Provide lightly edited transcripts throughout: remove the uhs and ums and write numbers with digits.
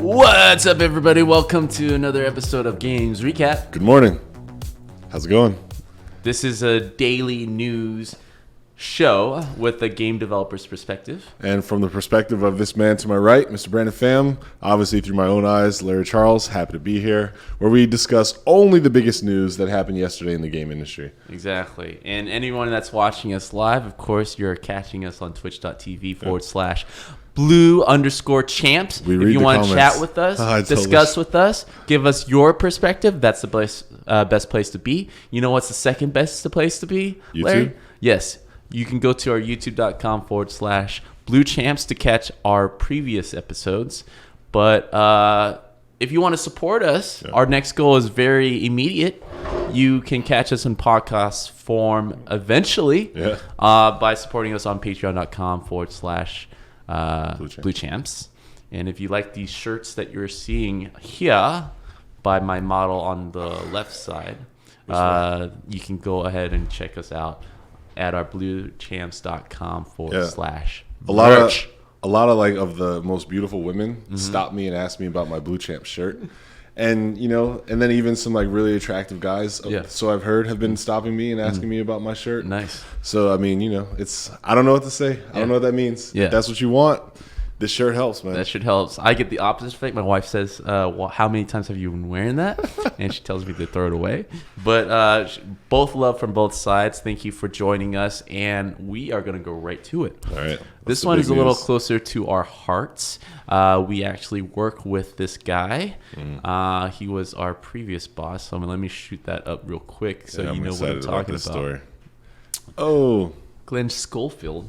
What's up, everybody? Welcome to another episode of Games Recap. Good morning. How's it going? This is a daily news show with a game developer's perspective. And from the perspective of this man to my right, Mr. Brandon Pham, obviously through my own eyes, Larry Charles, happy to be here, where we discuss only the biggest news that happened yesterday in the game industry. Exactly. And anyone that's watching us live, of course, you're catching us on twitch.tv/blue_champs. If you want to chat with us, discuss with us, give us your perspective, that's the best place to be. You know what's the second best place to be, Larry? YouTube? Yes. You can go to our youtube.com/bluechamps to catch our previous episodes. But if you want to support us, our next goal is very immediate. You can catch us in podcast form eventually by supporting us on patreon.com/bluechamps. And if you like these shirts that you're seeing here by my model on the left side, you can go ahead and check us out at our bluechamps.com/merch. A lot of the most beautiful women stopped me and asked me about my Blue Champs shirt. And, and then even some really attractive guys, so I've heard, have been stopping me and asking me about my shirt. Nice. So, I mean, I don't know what to say. I don't know what that means. Yeah. If that's what you want, this shirt helps, man. That shirt helps. I get the opposite effect. My wife says, how many times have you been wearing that? And she tells me to throw it away. But both love from both sides. Thank you for joining us. And we are going to go right to it. All right. This one is a little closer to our hearts. We actually work with this guy. He was our previous boss. So let me shoot that up real quick so you know what I'm talking about. Story. Oh. Glen Schofield.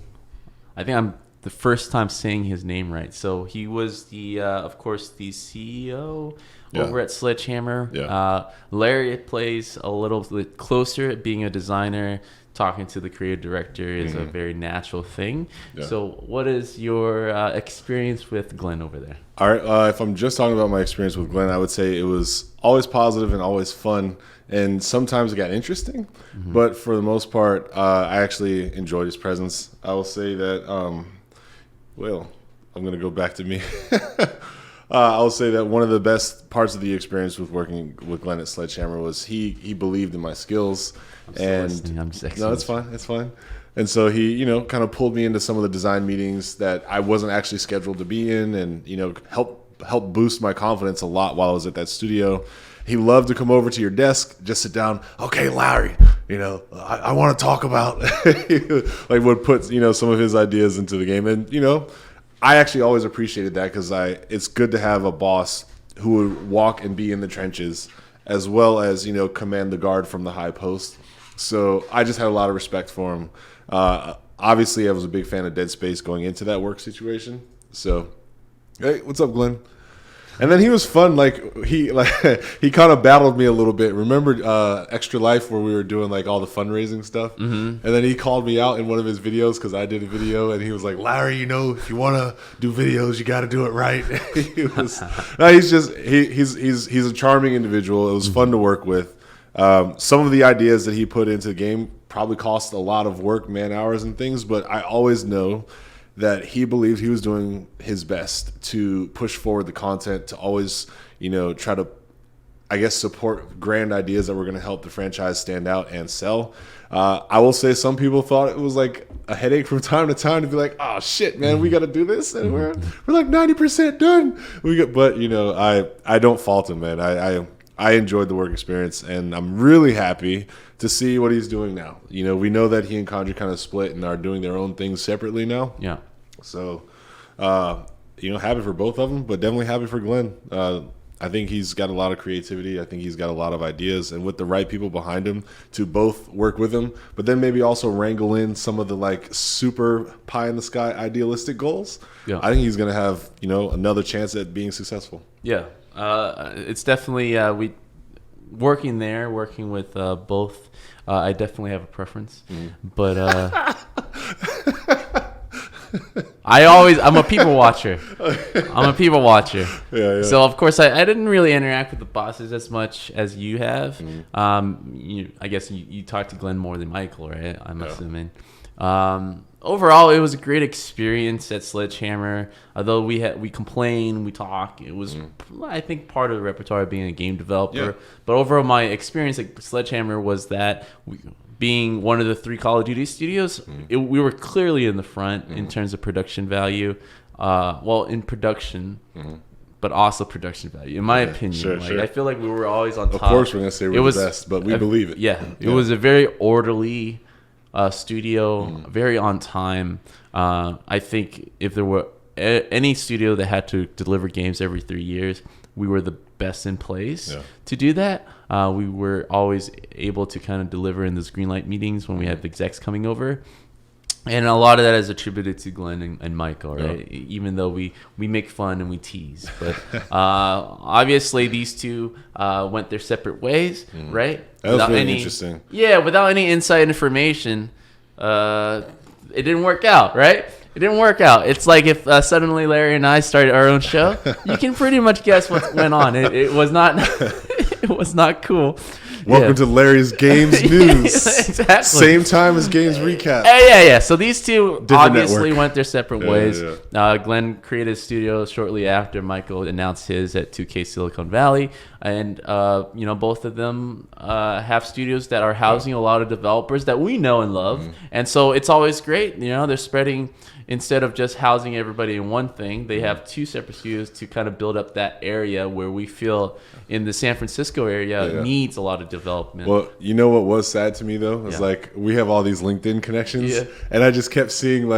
I think I'm the first time saying his name right. So he was of course, the CEO over at Sledgehammer. Yeah. Larry plays a little bit closer at being a designer. Talking to the creative director is a very natural thing. Yeah. So what is your experience with Glen over there? All right. If I'm just talking about my experience with Glen, I would say it was always positive and always fun. And sometimes it got interesting. But for the most part, I actually enjoyed his presence. I will say that... Well, I'm going to go back to me. I'll say that one of the best parts of the experience with working with Glen at Sledgehammer was he believed in my skills. I'm just no, it's fine. It's fine. And so he, kind of pulled me into some of the design meetings that I wasn't actually scheduled to be in and, helped boost my confidence a lot while I was at that studio. He loved to come over to your desk, just sit down. Okay, Larry, I want to talk about, would put, some of his ideas into the game. And, I actually always appreciated that because it's good to have a boss who would walk and be in the trenches as well as, command the guard from the high post. So I just had a lot of respect for him. Obviously, I was a big fan of Dead Space going into that work situation. So, hey, what's up, Glen? And then he was fun. He kind of battled me a little bit. Remember Extra Life where we were doing all the fundraising stuff? And then he called me out in one of his videos because I did a video, and he was like, "Larry, if you want to do videos, you got to do it right." He's a charming individual. It was fun to work with. Some of the ideas that he put into the game probably cost a lot of work, man hours, and things. But I always know that he believed he was doing his best to push forward the content, to always, try to, support grand ideas that were going to help the franchise stand out and sell. I will say some people thought it was a headache from time to time to be like, "Oh shit, man, we got to do this," and we're 90% done. But I don't fault him, man. I enjoyed the work experience, and I'm really happy to see what he's doing now. We know that he and Condrey kind of split and are doing their own things separately now. Yeah. So, happy for both of them, but definitely happy for Glen. I think he's got a lot of creativity. I think he's got a lot of ideas, and with the right people behind him to both work with him, but then maybe also wrangle in some of the super pie in the sky idealistic goals. Yeah. I think he's going to have, another chance at being successful. Yeah. It's definitely working with both. I definitely have a preference, but I'm a people watcher. Yeah. So of course I didn't really interact with the bosses as much as you have. I guess you talked to Glen more than Michael, right? I'm assuming. overall, it was a great experience at Sledgehammer. Although we complain, we talk, it was I think part of the repertoire of being a game developer. Yeah. But overall, my experience at Sledgehammer was that being one of the 3 Call of Duty studios, we were clearly in the front in terms of production value. In production. But also production value, in my opinion. Sure. I feel like we were always on top. Of course, we're gonna say we're the best, but we believe it. Yeah, it was a very orderly studio, very on time. I think if there were any studio that had to deliver games every 3 years, we were the best in place to do that. We were always able to kind of deliver in those green light meetings when we had the execs coming over. And a lot of that is attributed to Glen and Michael, right? Yeah. Even though we make fun and we tease. But obviously these two went their separate ways, right? That was really interesting. Yeah, without any inside information, it didn't work out, right? It didn't work out. It's like if suddenly Larry and I started our own show, you can pretty much guess what went on. It was not it was not cool. Welcome to Larry's Games News. Exactly. Same time as Games Recap. Yeah. So these two Different obviously network. went their separate ways. Yeah. Glenn created a studio shortly after Michael announced his at 2K Silicon Valley. And, both of them have studios that are housing a lot of developers that we know and love. And so it's always great. They're spreading, instead of just housing everybody in one thing, they have 2 separate studios to kind of build up that area where we feel in the San Francisco area needs a lot of development. Well, you know what was sad to me, though? It's like we have all these LinkedIn connections, and I just kept seeing,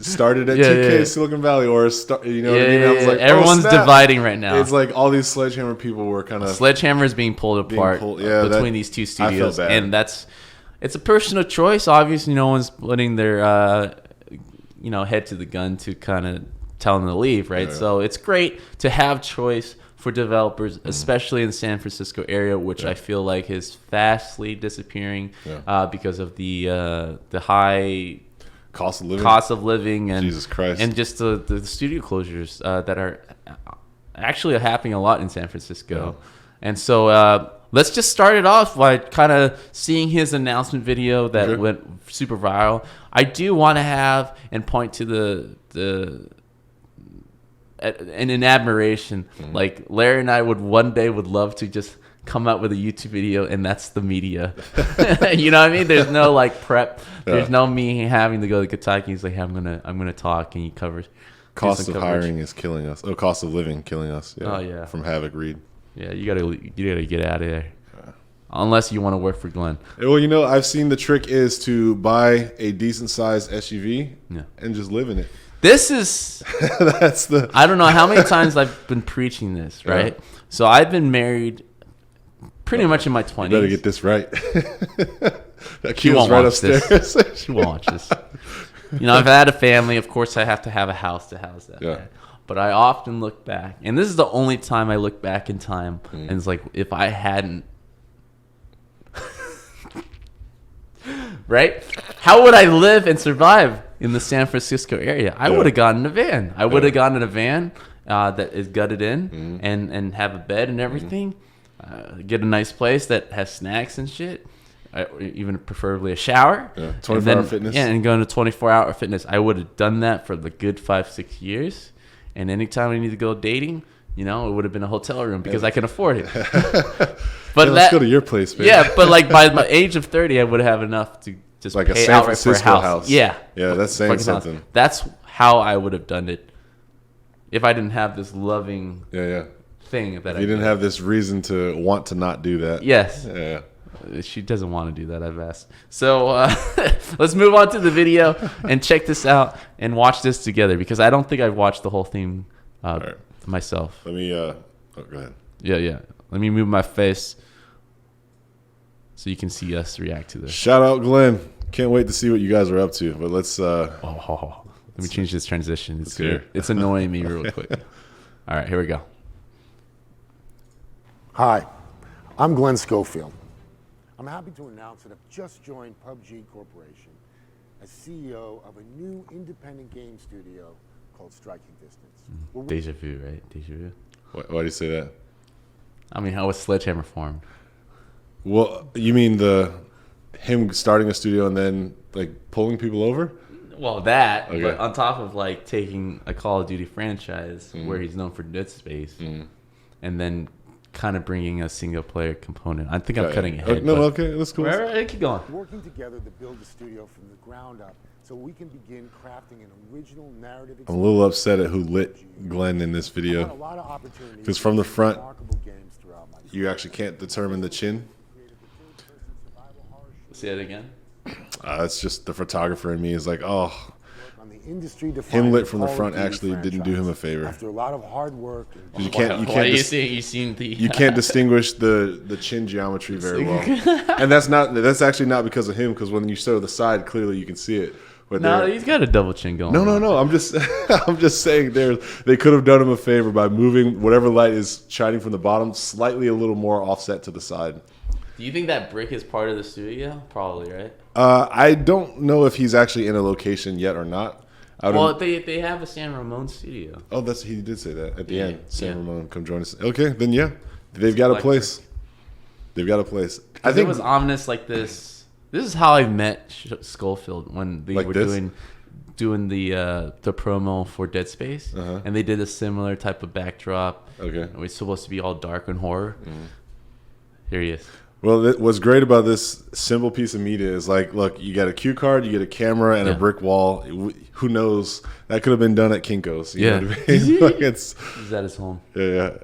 started at 2K Silicon Valley or, what I mean? I was like, everyone's dividing right now. It's like all these Sledgehammer people were kind of... Sledgehammer is being pulled apart between these 2 studios. And it's a personal choice. Obviously, no one's putting their... head to the gun to kind of tell them to leave, right? So it's great to have choice for developers, especially in the San Francisco area, which I feel like is fastly disappearing because of the high cost of living and Jesus Christ, and just the studio closures that are actually happening a lot in San Francisco. And so let's just start it off by kind of seeing his announcement video that went super viral. I do want to have and point to an admiration. Like Larry and I would love to just come out with a YouTube video, and that's the media. You know what I mean? There's no prep. There's no me having to go to Kentucky. He's like, hey, I'm gonna talk, and he covers. Cost of hiring is killing us. Oh, cost of living killing us. Yeah. Oh yeah. From Havoc Reed. Yeah, you gotta get out of there. Unless you want to work for Glenn. Well, I've seen the trick is to buy a decent sized SUV and just live in it. This is I don't know how many times I've been preaching this, right? Yeah. So I've been married pretty much in my 20s. You better get this right. That she won't right watch upstairs. This. She won't watch this. I've had a family. Of course, I have to have a house to house that. Yeah. But I often look back, and this is the only time I look back in time, and it's like, if I hadn't, right? How would I live and survive in the San Francisco area? I would have gotten a van. I would have gotten a van that is gutted in and have a bed and everything. Get a nice place that has snacks and shit. Even preferably a shower. 24-hour fitness. Yeah, and going to 24-hour fitness. I would have done that for the good 5-6 years. And anytime I need to go dating, it would have been a hotel room because I can afford it. But let's go to your place, man. Yeah, but by my age of 30, I would have enough to just like pay a San Francisco house. Yeah. Yeah, that's saying something. House. That's how I would have done it if I didn't have this loving thing that you didn't have this reason to want to not do that. Yes. Yeah. She doesn't want to do that, I've asked. So let's move on to the video and check this out and watch this together because I don't think I've watched the whole thing myself. Let me, go ahead. Yeah. Let me move my face so you can see us react to this. Shout out, Glenn. Can't wait to see what you guys are up to. But let's... let me change this transition. It's annoying me real quick. All right, here we go. Hi, I'm Glen Schofield. I'm happy to announce that I've just joined PUBG Corporation as CEO of a new independent game studio called Striking Distance. Deja vu, right? Deja vu. Why do you say that? I mean, how was Sledgehammer formed? Well, you mean him starting a studio and then pulling people over? Well, that, but on top of like taking a Call of Duty franchise where he's known for Dead Space, and then kind of bringing a single player component. I think I'm cutting ahead. No, okay, that's cool. Right, keep going. Working together to build the studio from the ground up so we can begin crafting an original narrative. I'm a little upset at who lit Glenn in this video. Because from the front, you actually can't determine the chin. Say it again. It's just the photographer in me is like, oh, him lit from the front actually didn't do him a favor. After a lot of hard work, you can't distinguish the chin geometry very well, and that's actually not because of him. Because when you show the side, clearly you can see it. But no, he's got a double chin going. No. I'm just saying they could have done him a favor by moving whatever light is shining from the bottom slightly a little more offset to the side. Do you think that brick is part of the studio? Probably, right? I don't know if he's actually in a location yet or not. Well, they have a San Ramon studio. Oh, he did say that at the end. San Ramon, come join us. Okay, then they've got a place. They've got a place. I think it was ominous like this. This is how I met Scholfield when they were doing the promo for Dead Space, and they did a similar type of backdrop. Okay, it was supposed to be all dark and horror. Here he is. Well, what's great about this simple piece of media is like, look, you got a cue card, you get a camera, and a brick wall. Who knows? That could have been done at Kinko's. You know what I mean? Like he's at his home. Yeah,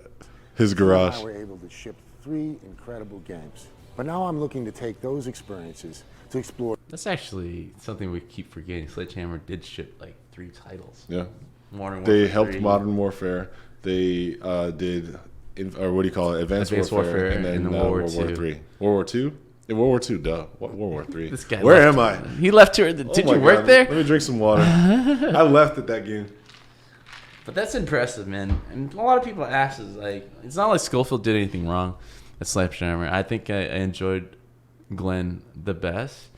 his garage. I were able to ship 3 incredible games. But now I'm looking to take those experiences to explore. That's actually something we keep forgetting. Sledgehammer did ship like 3 titles. Yeah. Modern Warfare they helped 3. Modern Warfare. They did... or what do you call it? Advanced Warfare, and then World War 3. World War 2? Yeah, World War 2, duh. World War 3. This guy Where am I? He left here. Did you work there? Let me drink some water. I left at that game. But that's impressive, man. And a lot of people ask us, like, it's not like Scholfield did anything wrong at Sledgehammer. I think I enjoyed Glenn the best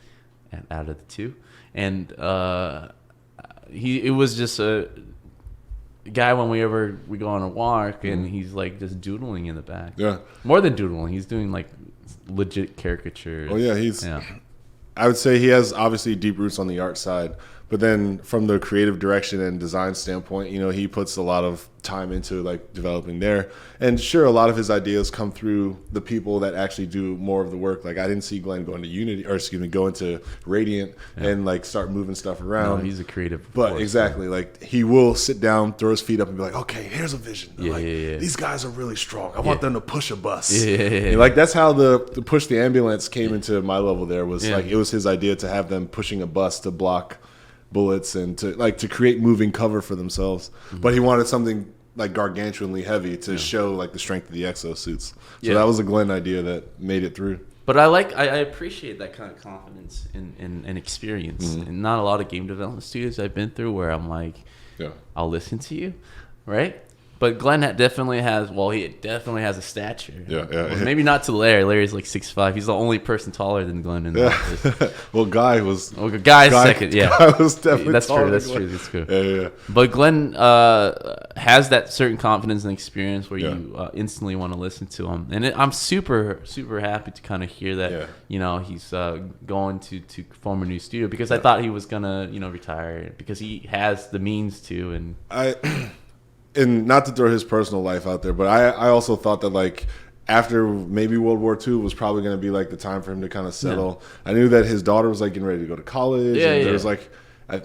out of the 2. And it was just a guy whenever we go on a walk and he's like just doodling in the back. Yeah. More than doodling, he's doing like legit caricatures. Oh yeah, I would say he has obviously deep roots on the art side, but then from the creative direction and design standpoint, he puts a lot of time into like developing there. And sure, a lot of his ideas come through the people that actually do more of the work. Like I didn't see Glenn go into Radiant and like start moving stuff around. No, he's a creative. But exactly, like he will sit down, throw his feet up, and be like, "Okay, here's a vision. These guys are really strong. I want them to push a bus." Like that's how the push the ambulance came into my level. There was like it was his idea to have them pushing a bus to block bullets and to create moving cover for themselves. But he wanted something like gargantuanly heavy to show like the strength of the exosuits. So that was a Glenn idea that made it through. But I appreciate that kind of confidence and experience. And not a lot of game development studios I've been through where I'm like, I'll listen to you, right? But Glenn definitely has a stature. Yeah. Maybe not to Larry. Larry's like 6'5". He's the only person taller than Glenn in the office. Well, Guy's second. Yeah, Guy was definitely that's taller true. That's true. Yeah. But Glenn has that certain confidence and experience where you instantly want to listen to him, and I'm super happy to kind of hear that. He's going to form a new studio because I thought he was gonna retire because he has the means to. And not to throw his personal life out there, but I also thought that like after maybe World War II was probably going to be like the time for him to kind of settle. I knew that his daughter was like getting ready to go to college. And there was like,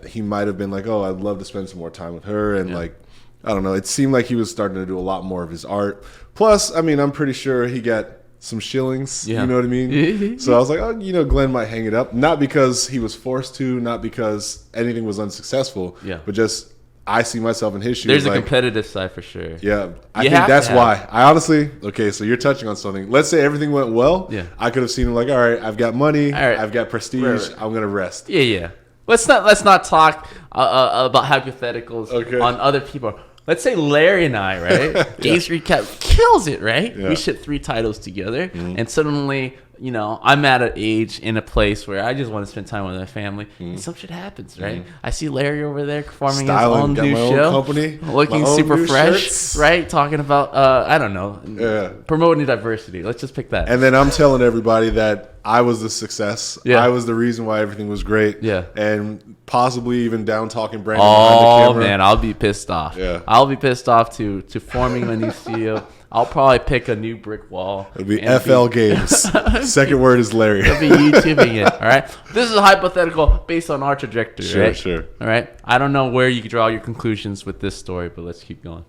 he might have been like, oh, I'd love to spend some more time with her. And like, I don't know. It seemed like he was starting to do a lot more of his art. Plus, I mean, I'm pretty sure he got some shillings. You know what I mean? So I was like, oh, Glenn might hang it up. Not because he was forced to, not because anything was unsuccessful, but just I see myself in his shoes. There's a competitive side for sure. Yeah. I think that's why. I honestly, so you're touching on something. Let's say everything went well. Yeah. I could have seen him like, all right, I've got money. All right. I've got prestige. Right. I'm going to rest. Yeah. Let's not talk about hypotheticals on other people. Let's say Larry and I, right? Games ReCAP kills it, right? Yeah. We ship 3 titles together, and suddenly, I'm at an age in a place where I just want to spend time with my family, and some shit happens, right? I see Larry over there performing his own new show, company, looking super fresh, shirts. Right? Talking about, I don't know, promoting diversity. Let's just pick that. And then I'm telling everybody that I was the success. Yeah. I was the reason why everything was great. Yeah. And possibly even down talking Brandon behind the camera. Man, I'll be pissed off. Yeah. I'll be pissed off to forming a new studio. I'll probably pick a new brick wall. It'll be FL Games. Second word is Larry. I'll be YouTubing it. All right. This is a hypothetical based on our trajectory. Sure, right? sure. All right. I don't know where you can draw your conclusions with this story, but let's keep going.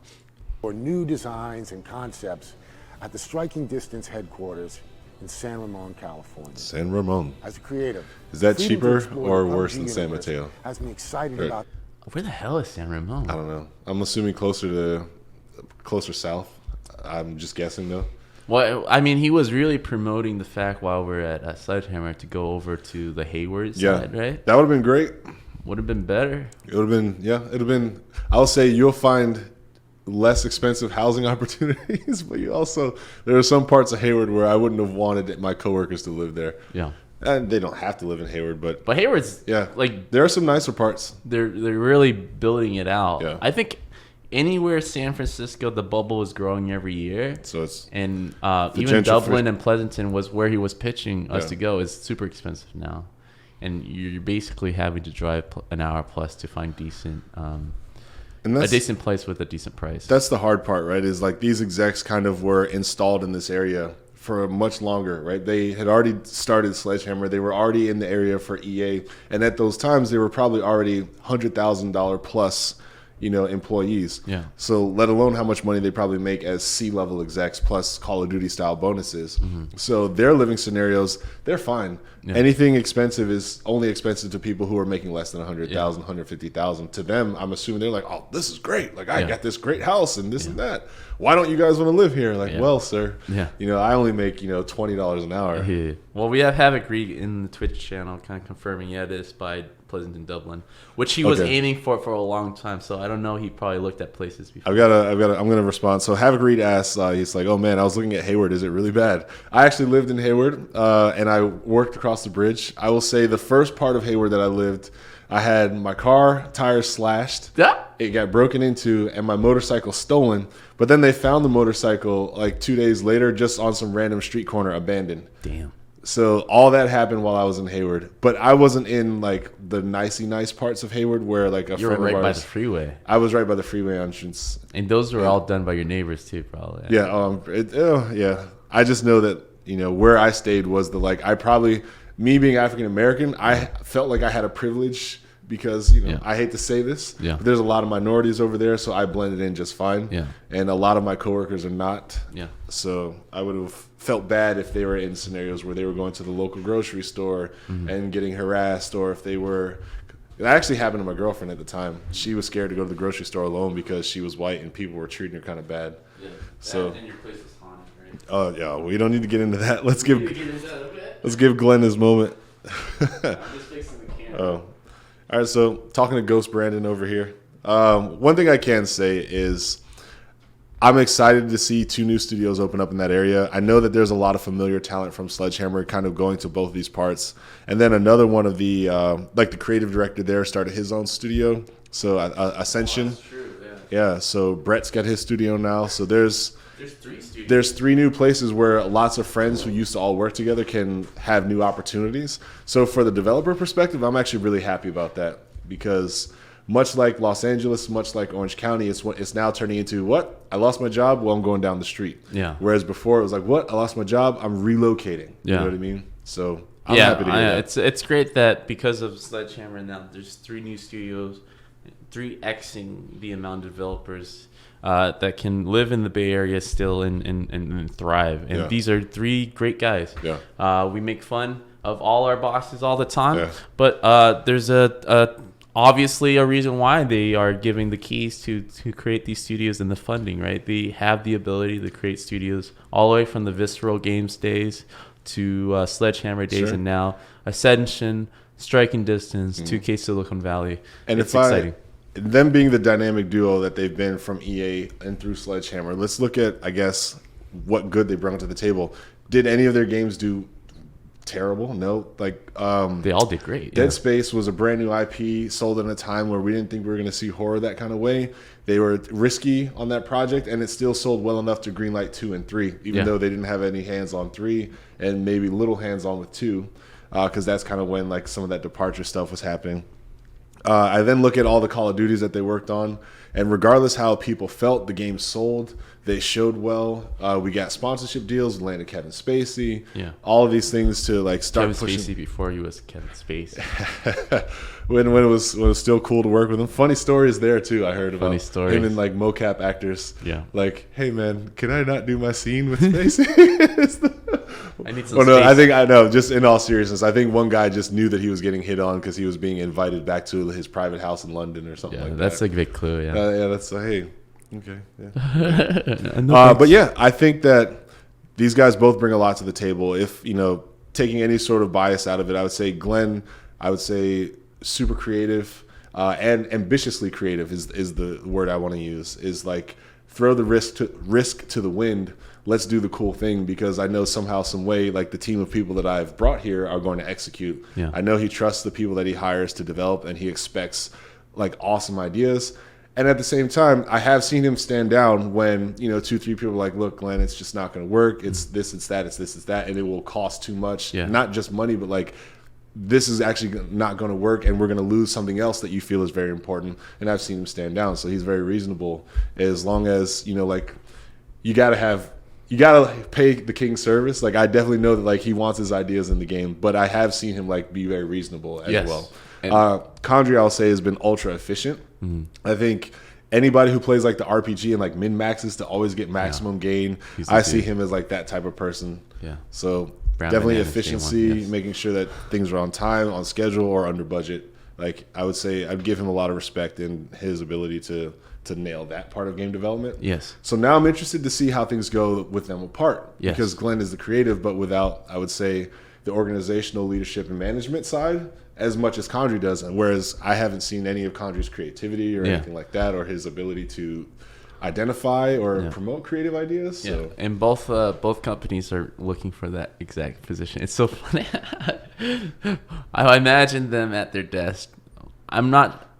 For new designs and concepts at the Striking Distance headquarters in San Ramon, California. San Ramon. As a creative, Is that freedom to cheaper explore or the worse PUBG than San universe Mateo? Has me excited Right. about. Where the hell is San Ramon? I don't know. I'm assuming closer south. I'm just guessing though. Well, I mean, he was really promoting the fact while we're at Sledgehammer to go over to the Hayward side, right? That would have been great. Would have been better. It would have been, it'd have been, I'll say you'll find less expensive housing opportunities, but there are some parts of Hayward where I wouldn't have wanted my coworkers to live there. Yeah. And they don't have to live in Hayward, but Hayward's like there are some nicer parts. They're really building it out. Yeah. I think anywhere San Francisco, the bubble is growing every year. So it's and even gentrification. Dublin and Pleasanton was where he was pitching us to go. Is super expensive now, and you're basically having to drive an hour plus to find a decent place with a decent price. That's the hard part, right? Is like these execs kind of were installed in this area for much longer, right? They had already started Sledgehammer. They were already in the area for EA. And at those times, they were probably already $100,000 plus, employees. Yeah. So let alone how much money they probably make as C-level execs plus Call of Duty style bonuses. Mm-hmm. So their living scenarios, they're fine. Yeah. Anything expensive is only expensive to people who are making less than $100,000, $150,000. To them, I'm assuming they're like, oh, this is great. Like, I got this great house and this and that. Why don't you guys want to live here? Like, well, sir, I only make, $20 an hour. Yeah. Well, we have Havoc Reed in the Twitch channel kind of confirming, this by Pleasanton, Dublin, which he was aiming for a long time. So I don't know. He probably looked at places before. I'm going to respond. So Havoc Reed asks, he's like, oh man, I was looking at Hayward. Is it really bad? I actually lived in Hayward and I worked across the bridge. I will say the first part of Hayward that I lived, I had my car tires slashed. Yeah. It got broken into and my motorcycle stolen. But then they found the motorcycle like 2 days later just on some random street corner abandoned. Damn. So all that happened while I was in Hayward. But I wasn't in like the nicey nice parts of Hayward where like a you friend were right of ours, by the freeway. I was right by the freeway entrance. And those were all done by your neighbors too, probably. Yeah. I just know that, where I stayed was me being African American, I felt like I had a privilege because, I hate to say this, but there's a lot of minorities over there, so I blended in just fine. Yeah. And a lot of my coworkers are not. Yeah. So I would have felt bad if they were in scenarios where they were going to the local grocery store and getting harassed, or if they were. It actually happened to my girlfriend at the time. She was scared to go to the grocery store alone because she was white and people were treating her kind of bad. Yeah. So. And your place was haunted, right? Oh yeah, we don't need to get into that. Let's give Glenn his moment. I'm just fixing the camera. Oh. All right, so talking to Ghost Brandon over here. One thing I can say is I'm excited to see 2 new studios open up in that area. I know that there's a lot of familiar talent from Sledgehammer kind of going to both these parts. And then another one of the, the creative director there started his own studio. So Ascension. Oh, that's true, yeah. So Brett's got his studio now. So there's 3 studios. There's 3 new places where lots of friends who used to all work together can have new opportunities. So for the developer perspective, I'm actually really happy about that because much like Los Angeles, much like Orange County, it's now turning into what? I lost my job, well, I'm going down the street. Yeah. Whereas before it was like, what? I lost my job, I'm relocating. You know what I mean? So I'm happy to hear that. It's great that because of Sledgehammer now, there's 3 new studios, 3xing the amount of developers that can live in the Bay Area still and thrive. And these are 3 great guys. Yeah. We make fun of all our bosses all the time, but there's obviously a reason why they are giving the keys to create these studios and the funding, right? They have the ability to create studios all the way from the Visceral Games days to Sledgehammer days and now Ascension, Striking Distance, 2K Silicon Valley. And it's exciting. Them being the dynamic duo that they've been from EA and through Sledgehammer, let's look at, I guess, what good they brought to the table. Did any of their games do terrible. No, like they all did great. Dead Space was a brand new IP sold in a time where we didn't think we were going to see horror that kind of way. They were risky on that project, and it still sold well enough to greenlight 2 and 3, even though they didn't have any hands on 3 and maybe little hands on with 2, because that's kind of when like some of that departure stuff was happening. I then look at all the Call of Duties that they worked on, and regardless how people felt, the game sold. They showed well. We got sponsorship deals. We landed Kevin Spacey. Yeah. All of these things to like start Kevin pushing. Spacey before he was Kevin Spacey. when it was still cool to work with him. Funny stories there too. I heard about Funny stories. him and like mocap actors. Yeah. Like, hey man, can I not do my scene with Spacey? I need some Well, no, space. I know. Just in all seriousness, I think one guy just knew that he was getting hit on because he was being invited back to his private house in London or something like that. That's like a big clue. Yeah. Yeah, that's hey, okay, yeah. But yeah, I think that these guys both bring a lot to the table. If taking any sort of bias out of it, I would say Glenn. I would say super creative and ambitiously creative is the word I want to use. Is like throw the risk to the wind. Let's do the cool thing, because I know somehow, some way, like the team of people that I've brought here are going to execute. Yeah. I know he trusts the people that he hires to develop, and he expects like awesome ideas. And at the same time, I have seen him stand down when 2-3 people are like, "Look, Glenn, it's just not going to work. It's this, it's that, it's this, it's that, and it will cost too much. Yeah. Not just money, but like this is actually not going to work, and we're going to lose something else that you feel is very important." And I've seen him stand down, so he's very reasonable. As long as like you gotta pay the king service. Like I definitely know that like he wants his ideas in the game, but I have seen him like be very reasonable as well. Condrey, I'll say, has been ultra efficient. Mm-hmm. I think anybody who plays like the RPG and like min maxes to always get maximum gain, I see him as like that type of person. Yeah. So Brown definitely bananas, efficiency, yes. making sure that things are on time, on schedule, or under budget. Like I would say, I'd give him a lot of respect in his ability to nail that part of game development. Yes. So now I'm interested to see how things go with them apart. Yes. Because Glenn is the creative, but without, I would say, the organizational leadership and management side as much as Condrey does. And whereas I haven't seen any of Condrey's creativity or anything like that, or his ability to identify or promote creative ideas. So. Yeah. And both companies are looking for that exact position. It's so funny. I imagine them at their desk.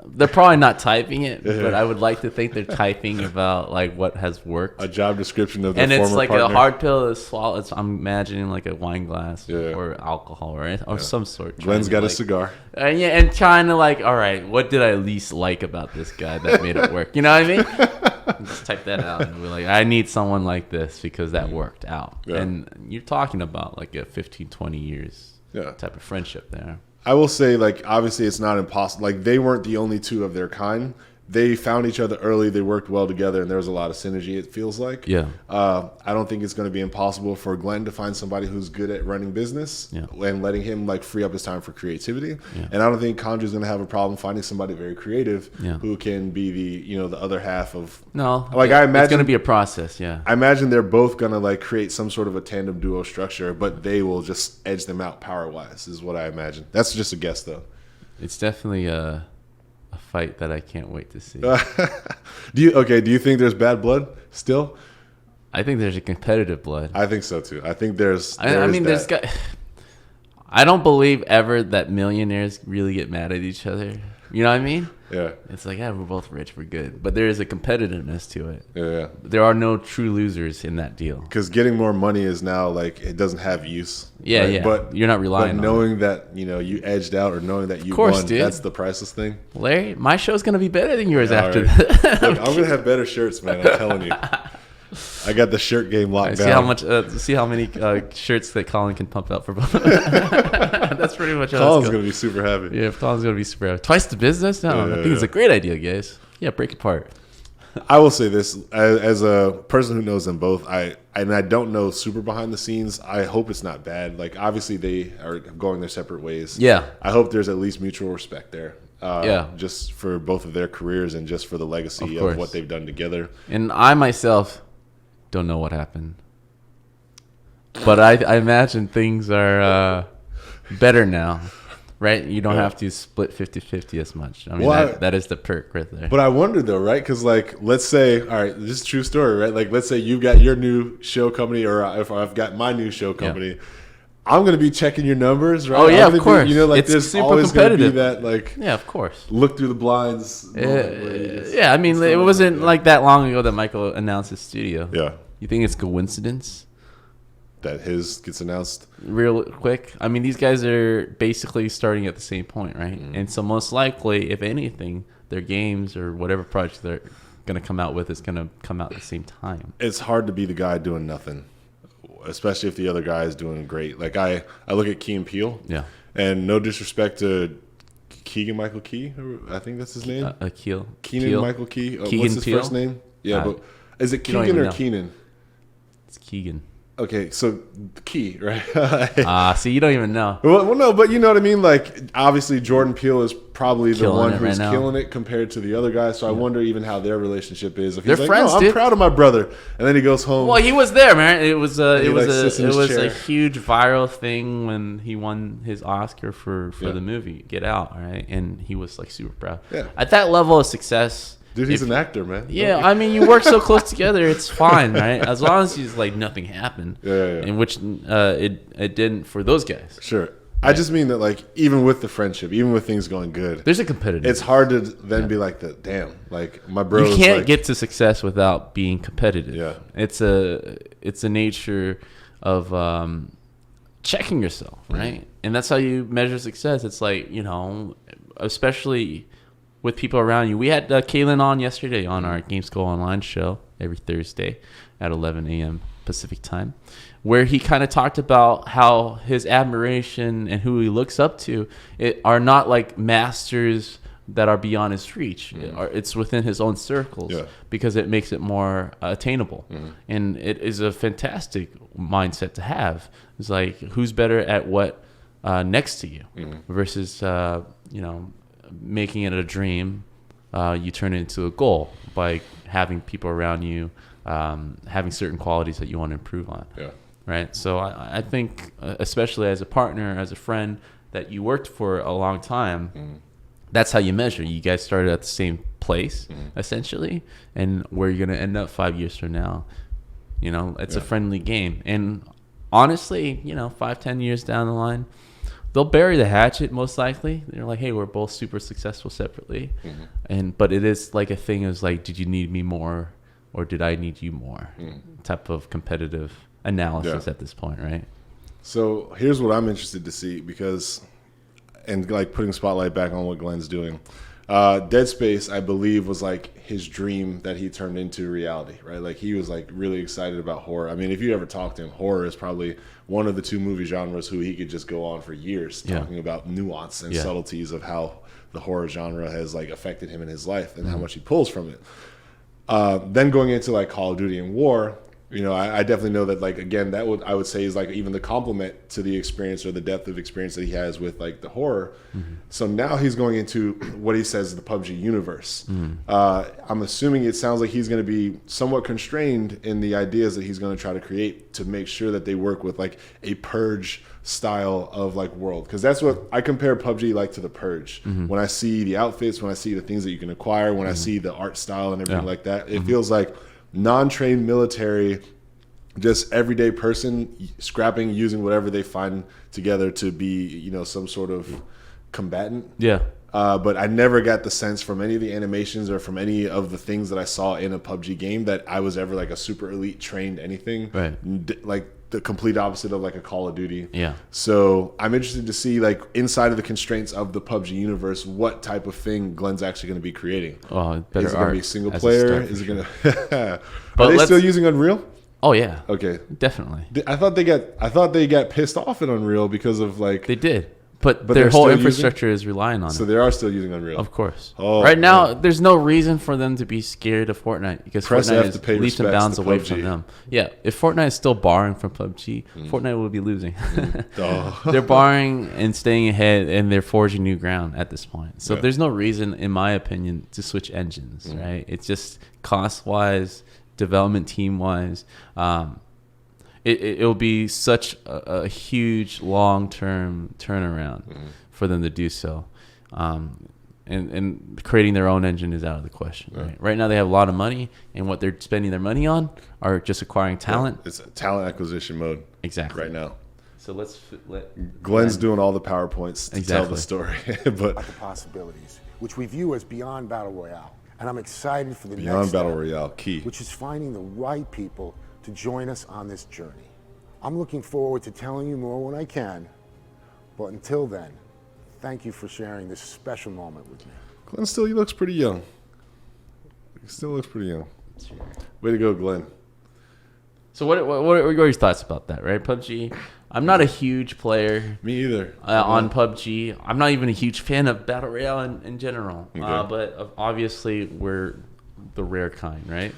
They're probably not typing it, but I would like to think they're typing about like what has worked. A job description of their and former it's like partner. a hard pill to swallow. I'm imagining like a wine glass Yeah. or alcohol or some sort. Glenn's got a cigar. And trying to like, all right, what did I least like about this guy that made it work? You know what I mean? Just type that out and be like, I need someone like this because that worked out. Yeah. And you're talking about like a 15, 20 years type of friendship there. I will say, like, obviously it's not impossible. Like, they weren't the only two of their kind. They found each other early. They worked well together, and there was a lot of synergy, it feels like. Yeah. I don't think it's going to be impossible for Glenn to find somebody who's good at running business and letting him, like, free up his time for creativity. Yeah. And I don't think Condrey's going to have a problem finding somebody very creative who can be the other half of... No. Like, I imagine... It's going to be a process, I imagine they're both going to, like, create some sort of a tandem duo structure, but they will just edge them out power-wise, is what I imagine. That's just a guess, though. It's definitely a fight that I can't wait to see. Do you think there's bad blood still? I think there's a competitive blood. I think so too. I think there's I don't believe ever that millionaires really get mad at each other. You know what I mean? Yeah. It's like, we're both rich, we're good. But there is a competitiveness to it. Yeah. There are no true losers in that deal. Because getting more money is now like it doesn't have use. Yeah, right? yeah. But you're not relying on knowing that you edged out or knowing that you course, won, dude. that's the priceless thing. Larry, my show's gonna be better than yours after right. that. Look, I'm gonna have better shirts, man. I'm telling you. I got the shirt game locked down. See how many shirts that Colin can pump out for both. That's pretty much how Colin's gonna be super happy. Yeah, Colin's gonna be super happy. Twice the business? No, I think it's a great idea, guys. Yeah, break apart. I will say this as a person who knows them both. I don't know super behind the scenes. I hope it's not bad. Like obviously they are going their separate ways. Yeah. I hope there's at least mutual respect there. Just for both of their careers and just for the legacy of what they've done together. And I myself don't know what happened, but I imagine things are better now. Right? You don't have to split 50-50 as much. I mean, that is the perk right there. But I wonder, though, right? Because, like, let's say, all right, this is a true story, right? Like, let's say you've got your new show company or if I've got my new show company. I'm going to be checking your numbers, right? Oh yeah, of course. Like it's super always competitive. Gonna be that, like, yeah, of course. Look through the blinds. Yeah, I mean, it wasn't like that long ago that Michael announced his studio. Yeah. You think it's coincidence that his gets announced real quick? I mean, these guys are basically starting at the same point, right? And so most likely, if anything, their games or whatever project they're going to come out with is going to come out at the same time. It's hard to be the guy doing nothing, especially if the other guy is doing great. Like I look at Key and Peele. Yeah. And no disrespect to Keegan Michael Key, I think that's his name. Keenan Michael Key. What's his first name? Yeah, but is it Keegan or Keenan? It's Keegan. Okay, so Key, right? See, you don't even know. Well, no, but you know what I mean? Like, obviously, Jordan Peele is probably the one who's killing it compared to the other guys. So I wonder even how their relationship is. If he's like, friends, I'm proud of my brother, and then he goes home. Well, he was there, man. It was a huge viral thing when he won his Oscar for the movie Get Out, right? And he was like super proud. Yeah. At that level of success. Dude, he's an actor, man. Yeah, I mean, you work so close together, it's fine, right? As long as he's like nothing happened. Yeah. In which it didn't for those guys. Sure. I just mean that, like, even with the friendship, even with things going good, there's a competitive. It's hard to then be like, damn, like my bro. You can't get to success without being competitive. Yeah. It's a nature of checking yourself, right? And that's how you measure success. It's like, especially with people around you. We had Kaylin on yesterday on our Game School Online show every Thursday at 11 a.m. Pacific time, where he kind of talked about how his admiration and who he looks up to are not like masters that are beyond his reach. It's within his own circles because it makes it more attainable. And it is a fantastic mindset to have. It's like, who's better at what next to you versus, making it a dream, you turn it into a goal by having people around you having certain qualities that you want to improve on. Yeah. Right. So I think, especially as a partner, as a friend that you worked for a long time, that's how you measure. You guys started at the same place, essentially, and where you're going to end up 5 years from now. It's a friendly game. And honestly, 5-10 years down the line, they'll bury the hatchet most likely. They're like, hey, we're both super successful separately. But it is like a thing of like, did you need me more or did I need you more? Type of competitive analysis at this point, right? So here's what I'm interested to see and like putting spotlight back on what Glen's doing. Dead Space, I believe, was like his dream that he turned into reality, right? Like he was like really excited about horror. I mean, if you ever talk to him, horror is probably one of the two movie genres who he could just go on for years talking about nuance and subtleties of how the horror genre has like affected him in his life and how much he pulls from it. Then going into like Call of Duty and War, I definitely know that, like, again, I would say is like even the complement to the experience or the depth of experience that he has with like the horror. So now he's going into what he says the PUBG universe. I'm assuming it sounds like he's going to be somewhat constrained in the ideas that he's going to try to create to make sure that they work with like a Purge style of like world, because that's what I compare PUBG like to the Purge. When I see the outfits, when I see the things that you can acquire, when I see the art style and everything like that, it feels like non-trained military, just everyday person scrapping, using whatever they find together to be, some sort of combatant. But I never got the sense from any of the animations or from any of the things that I saw in a PUBG game that I was ever like a super elite trained anything. Like the complete opposite of like a Call of Duty. So I'm interested to see, like, inside of the constraints of the PUBG universe, what type of thing Glen's actually going to be creating. Is it going to be single player? Is it going to? Are they still using Unreal? Oh yeah. Okay. Definitely. I thought they got pissed off at Unreal because of like they did. But their whole infrastructure is relying on it. So they are still using Unreal. Of course. Right now, there's no reason for them to be scared of Fortnite because Fortnite is leaps and bounds away from them. Yeah, if Fortnite is still borrowing from PUBG, Fortnite will be losing. They're borrowing and staying ahead, and they're forging new ground at this point. So there's no reason, in my opinion, to switch engines, right? It's just cost-wise, development team-wise. It'll be such a huge long-term turnaround for them to do so. And creating their own engine is out of the question. Right now they have a lot of money, and what they're spending their money on are just acquiring talent. It's a talent acquisition mode. Exactly. Right now. So let's let Glenn's doing all the PowerPoints to tell the story. But the possibilities, which we view as beyond Battle Royale. And I'm excited for the beyond next Battle step, Royale, key. which is finding the right people to join us on this journey. I'm looking forward to telling you more when I can, but until then, thank you for sharing this special moment with me. Glenn he looks pretty young. He still looks pretty young. Way to go, Glenn. So what are your thoughts about that, right? PUBG. I'm not a huge player. Me either. On PUBG. I'm not even a huge fan of Battle Royale in general. Okay. But obviously we're the rare kind, right?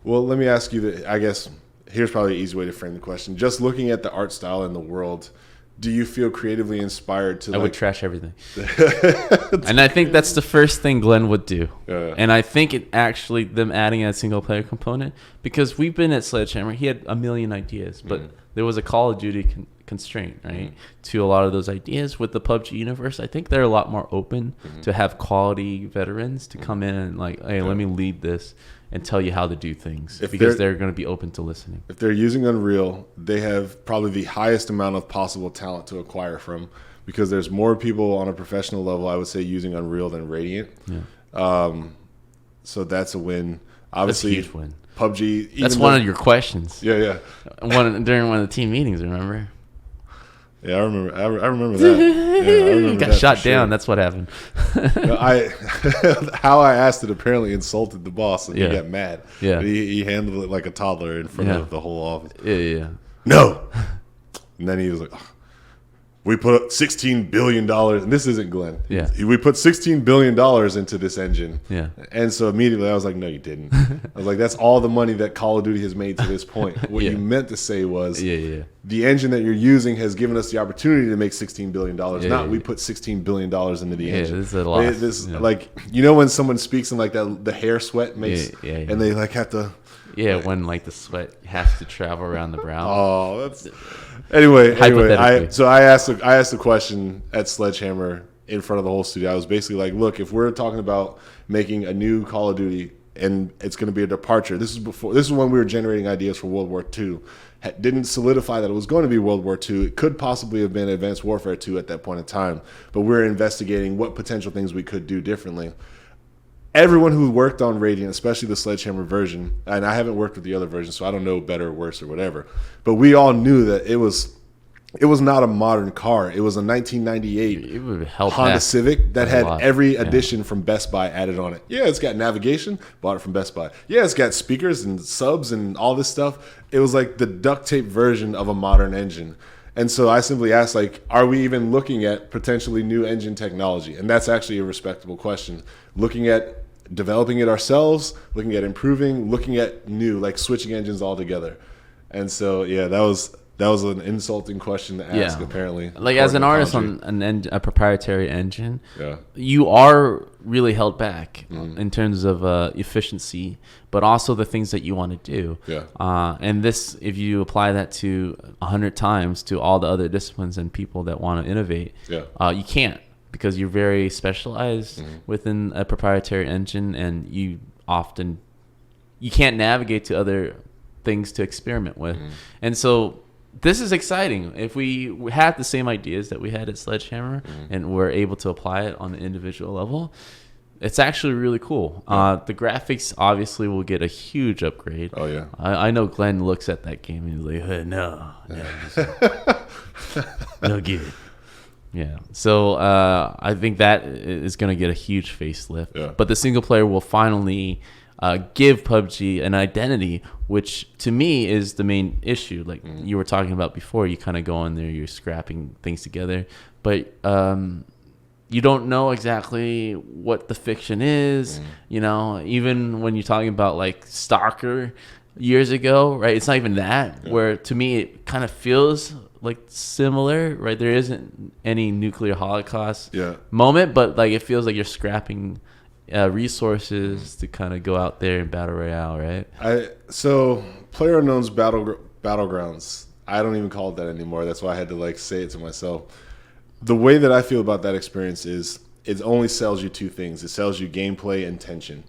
Well, let me ask you I guess here's probably an easy way to frame the question. Just looking at the art style in the world, do you feel creatively inspired to? I would trash everything, and I think that's the first thing Glenn would do. And I think it actually them adding a single player component, because we've been at Sledgehammer. He had a million ideas, but there was a Call of Duty constraint, right, to a lot of those ideas. With the PUBG universe, I think they're a lot more open to have quality veterans to come in and like, hey, let me lead this and tell you how to do things, because they're going to be open to listening. If they're using Unreal, they have probably the highest amount of possible talent to acquire from, because there's more people on a professional level, I would say, using Unreal than Radiant. So that's a win. Obviously, that's a huge win. PUBG. That's one of your questions. Yeah. During one of the team meetings, remember? Yeah, I remember. I remember that. Yeah, I remember you got shot down. That's what happened. How I asked it apparently insulted the boss, and he got mad. Yeah, but he handled it like a toddler in front of the whole office. Yeah. No, and then he was like, oh, "We put up $16 billion, and this isn't Glenn. Yeah, we put $16 billion into this engine. Yeah, and so immediately I was like, no, you didn't. I was like, that's all the money that Call of Duty has made to this point. What you meant to say was, the engine that you're using has given us the opportunity to make $16 billion. We put $16 billion into the engine. This is a lot. Like, you know, when someone speaks in like that, the hair sweat makes, and they like have to. Yeah, when like the sweat has to travel around the brow. Oh, that's. Anyway, I asked the question at Sledgehammer in front of the whole studio. I was basically like, look, if we're talking about making a new Call of Duty and it's going to be a departure, this is when we were generating ideas for World War II. Didn't solidify that it was going to be World War II. It could possibly have been Advanced Warfare 2 at that point in time, but we're investigating what potential things we could do differently. Everyone who worked on Radiant, especially the Sledgehammer version, and I haven't worked with the other versions, so I don't know better or worse or whatever, but we all knew that it was not a modern car. It was a 1998 Honda Civic that had every addition from Best Buy added on it. Yeah, it's got navigation, bought it from Best Buy. Yeah, it's got speakers and subs and all this stuff. It was like the duct tape version of a modern engine. And so I simply asked, like, are we even looking at potentially new engine technology? And that's actually a respectable question. Looking at developing it ourselves, looking at improving, looking at new, like switching engines altogether. And so, yeah, that was an insulting question to ask, apparently. Like, as an artist on a proprietary engine, you are really held back in terms of efficiency, but also the things that you want to do. And this, if you apply that to 100 times to all the other disciplines and people that want to innovate, you can't, because you're very specialized within a proprietary engine, and you can't navigate to other things to experiment with. And so this is exciting. If we had the same ideas that we had at Sledgehammer and we're able to apply it on an individual level, it's actually really cool. The graphics obviously will get a huge upgrade. Oh, yeah. I know Glenn looks at that game and he's like, hey, no, give it. Yeah. So I think that is going to get a huge facelift. Yeah. But the single player will finally give PUBG an identity, which to me is the main issue. Like you were talking about before, you kind of go in there, you're scrapping things together, but you don't know exactly what the fiction is. You know, even when you're talking about like Stalker years ago, right? It's not even that. Where to me it kind of feels like similar, right? There isn't any nuclear holocaust moment, but like it feels like you're scrapping resources to kind of go out there in battle royale, right? So PlayerUnknown's Battlegrounds, I don't even call it that anymore. That's why I had to like say it to myself. The way that I feel about that experience is it only sells you two things. It sells you gameplay and tension,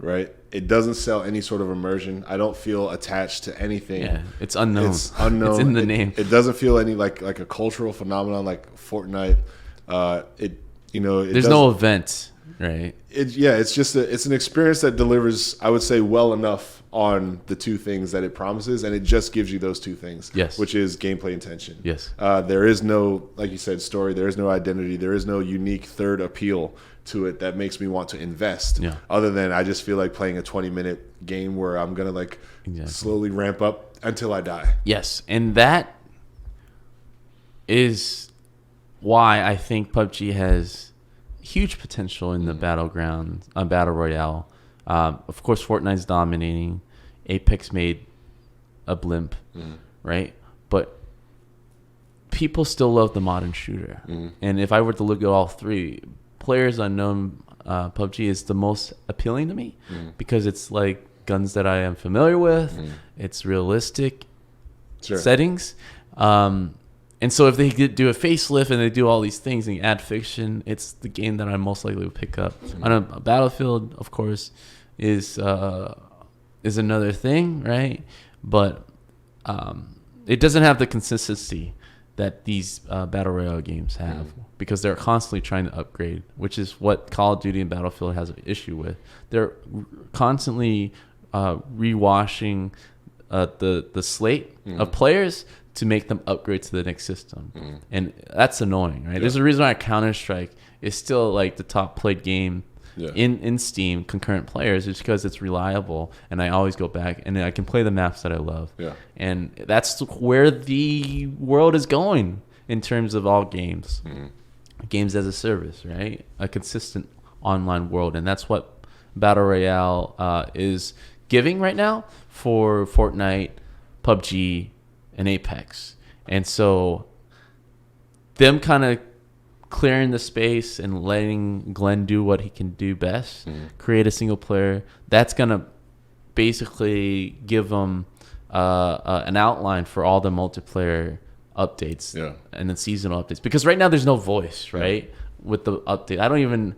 right? It doesn't sell any sort of immersion. I don't feel attached to anything. Yeah, it's unknown. It's unknown. It's in the name. It doesn't feel any like a cultural phenomenon like Fortnite. There's no event, right? It's just it's an experience that delivers, I would say, well enough on the two things that it promises, and it just gives you those two things. Yes. Which is gameplay and tension. Yes. There is no, like you said, story. There is no identity. There is no unique third appeal to it that makes me want to invest. Yeah. Other than I just feel like playing a 20-minute game where I'm gonna slowly ramp up until I die. Yes, and that is why I think PUBG has huge potential in the battleground, battle royale. Of course, Fortnite's dominating. Apex made a blimp, right? But people still love the modern shooter. And if I were to look at all three, Players Unknown PUBG is the most appealing to me because it's like guns that I am familiar with. It's realistic settings. And so if they do a facelift and they do all these things and add fiction, it's the game that I'm most likely to pick up. I know Battlefield, of course, is another thing, right? But it doesn't have the consistency that these battle royale games have because they're constantly trying to upgrade, which is what Call of Duty and Battlefield has an issue with. They're constantly rewashing the slate of players to make them upgrade to the next system. And that's annoying, right? There's a reason why Counter-Strike is still like the top played game in Steam, concurrent players, is because it's reliable and I always go back and I can play the maps that I love. And that's where the world is going in terms of all games. Games as a service, right? A consistent online world. And that's what Battle Royale is giving right now for Fortnite, PUBG, and Apex. And so them kind of clearing the space and letting Glenn do what he can do best, create a single player, that's going to basically give them an outline for all the multiplayer updates and the seasonal updates. Because right now there's no voice, right? With the update.